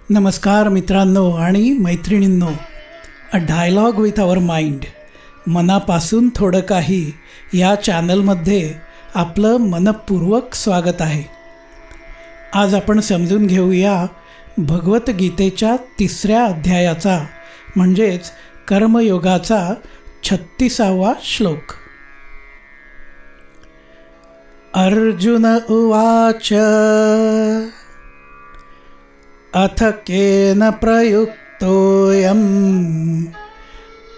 नमस्कार मित्रांनो आणि मैत्रिणींनो, a dialogue with our mind, मनापासून थोडं काही या चॅनलमध्ये आपलं मनपूर्वक स्वागत आहे. आज आपण समजून घेऊया भगवद्गीतेच्या 3ऱ्या अध्यायाचा म्हणजेच कर्मयोगाचा 36वा श्लोक. अर्जुन उवाच अथ केन प्रयुक्तोऽयं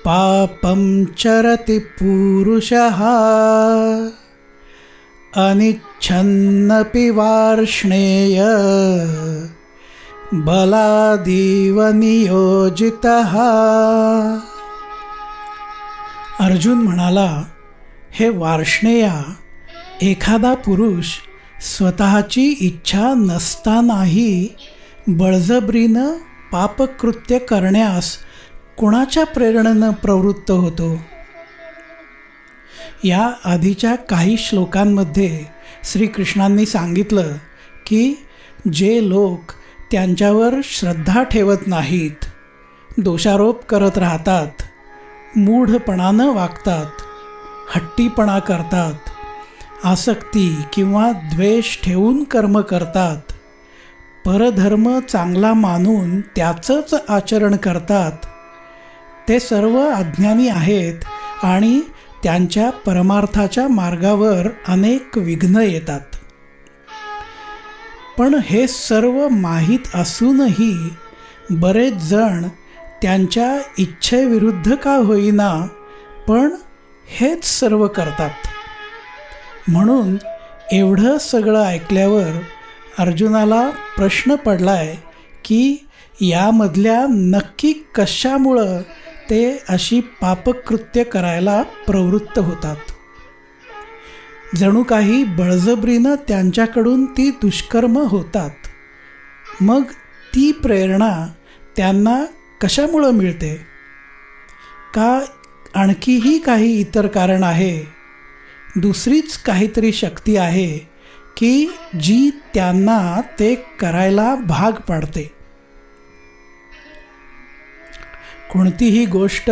पापं चरति पुरुषः अनिच्छन्नपि वार्ष्णेय बलादीव नियोजितः. अर्जुन म्हणाला, हे वार्ष्णेया, एखादा पुरुष स्वतःची इच्छा नसतानाही बळजबरीनं पापकृत्य करण्यास कोणाच्या प्रेरणेनं प्रवृत्त होतो? या आधीच्या काही श्लोकांमध्ये श्रीकृष्णांनी सांगितलं की जे लोक त्यांच्यावर श्रद्धा ठेवत नाहीत, दोषारोप करत राहतात, मूढपणानं वागतात, हट्टीपणा करतात, आसक्ती किंवा द्वेष ठेवून कर्म करतात, परधर्म चांगला मानून त्याचंच आचरण करतात, ते सर्व अज्ञानी आहेत आणि त्यांच्या परमार्थाच्या मार्गावर अनेक विघ्न येतात. पण हे सर्व माहीत असूनही बरेच जण त्यांच्या इच्छेविरुद्ध का होईना पण हेच सर्व करतात. म्हणून एवढं सगळं ऐकल्यावर अर्जुनाला प्रश्न पडलाय की यामधल्या नक्की कशामुळं ते अशी पापकृत्य करायला प्रवृत्त होतात. जणू काही बळजबरीनं त्यांच्याकडून ती दुष्कर्म होतात. मग ती प्रेरणा त्यांना कशामुळं मिळते? का आणखीही काही इतर कारण आहे? दुसरीच काहीतरी शक्ती आहे की जी त्यांना ते करायला भाग पाडते. कोणतीही गोष्ट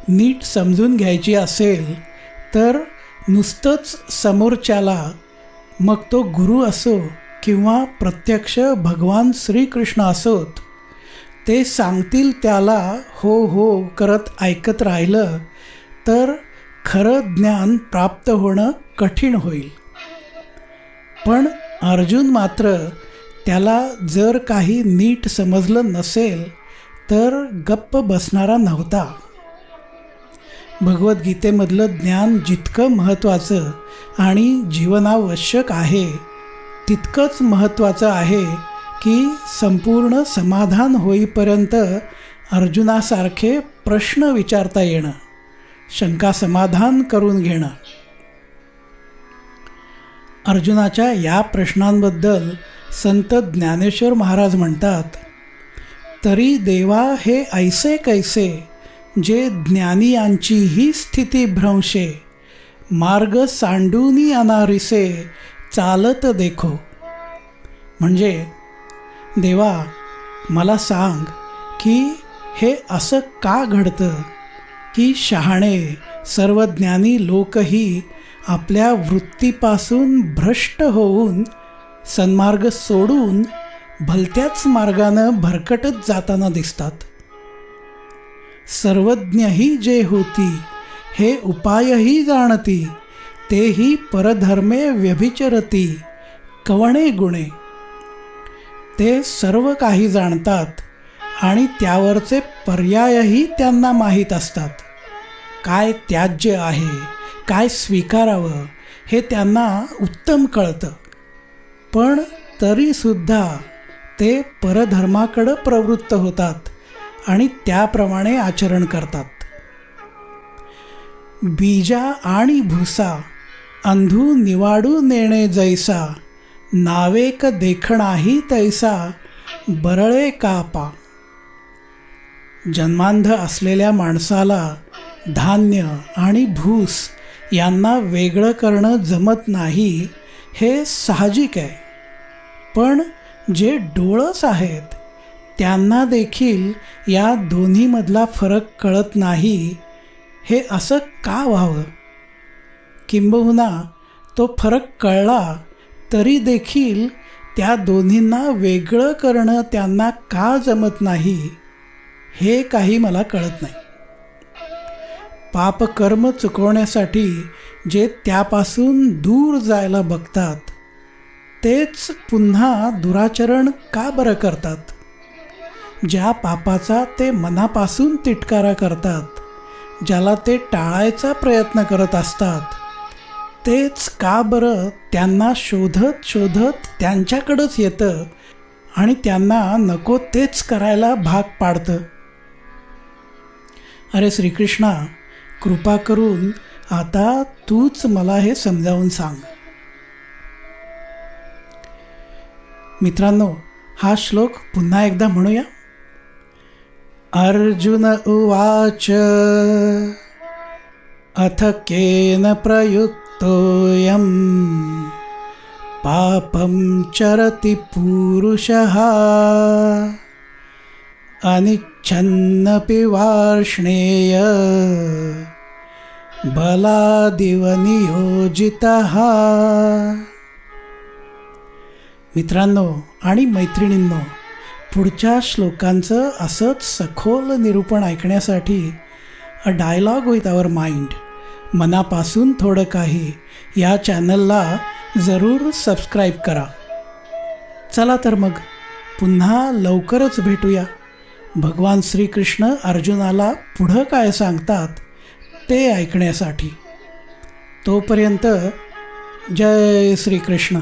नीट समजून घ्यायची असेल तर नुसतंच समोरच्याला, मग तो गुरु असो किंवा प्रत्यक्ष भगवान श्रीकृष्ण असोत, ते सांगतील त्याला हो हो करत ऐकत राहिलं तर खरं ज्ञान प्राप्त होणं कठीण होईल. पण अर्जुन मात्र त्याला जर काही नीट समजलं नसेल तर गप्प बसणारा नव्हता. भगवद्गीतेमधलं ज्ञान जितकं महत्त्वाचं आणि जीवनावश्यक आहे तितकंच महत्त्वाचं आहे की संपूर्ण समाधान होईपर्यंत अर्जुनासारखे प्रश्न विचारता येणं, शंका समाधान करून घेणं. अर्जुनाच्या या प्रश्नांबद्दल संत ज्ञानेश्वर महाराज म्हणतात, तरी देवा हे ऐसे कैसे जे ज्ञानियांची ही स्थिती भ्रंशे, मार्ग सांडूनी अनारिसे चालत देखो. म्हणजे देवा, मला सांग की हे असं का घडतं की शहाणे सर्वज्ञानी लोकही आपल्या वृत्तीपासून भ्रष्ट होऊन सन्मार्ग सोडून भलत्याच मार्गानं भरकटत जाताना दिसतात. सर्वज्ञही जे होती हे उपायही जाणती, तेही परधर्मे व्यभिचरती कवणे गुणे. ते सर्व काही जाणतात आणि त्यावरचे पर्यायही त्यांना माहीत असतात. काय त्याज्य आहे, काय स्वीकारावं हे त्यांना उत्तम कळतं. पण तरीसुद्धा ते परधर्माकडं प्रवृत्त होतात आणि त्याप्रमाणे आचरण करतात. बीजा आणि भुसा अंधू निवाडू नेणे जैसा, नावेक देखणाही तैसा बरळे कापा. जन्मांध असलेल्या माणसाला धान्य आणि भूस यांना वेगळं करणं जमत नाही हे साहजिक आहे. पण जे डोळस आहेत त्यांना देखील या दोन्हीमधला फरक कळत नाही. हे असं का व्हावं? किंबहुना तो फरक कळला तरी देखील त्या दोन्हींना वेगळं करणं त्यांना का जमत नाही, हे काही मला कळत नाही. पापकर्म चुकवण्यासाठी जे त्यापासून दूर जायला बघतात तेच पुन्हा दुराचरण का बरं करतात? ज्या पापाचा ते मनापासून तिटकारा करतात, ज्याला ते टाळायचा प्रयत्न करत असतात, तेच का बरं त्यांना शोधत शोधत त्यांच्याकडंच येतं आणि त्यांना नको तेच करायला भाग पाडतं? अरे श्रीकृष्णा, कृपा करून आता तूच मला हे समजावून सांग. मित्रांनो, हा श्लोक पुन्हा एकदा म्हणूया. अर्जुन उवाच अथ केन प्रयुक्तोऽयं पापं चरति पुरुषः अनिच्छन्नपि वार्ष्णेय बलादिव नियोजितः. मित्रांनो आणि मैत्रिणींनो, पुढच्या श्लोकांचं असंच सखोल निरूपण ऐकण्यासाठी a dialogue with our mind, मनापासून थोडं काही या चॅनलला जरूर सबस्क्राईब करा. चला तर मग पुन्हा लवकरच भेटूया. भगवान श्रीकृष्ण अर्जुनाला पुढं काय सांगतात ते ऐकण्यासाठी. तोपर्यंत जय श्रीकृष्ण.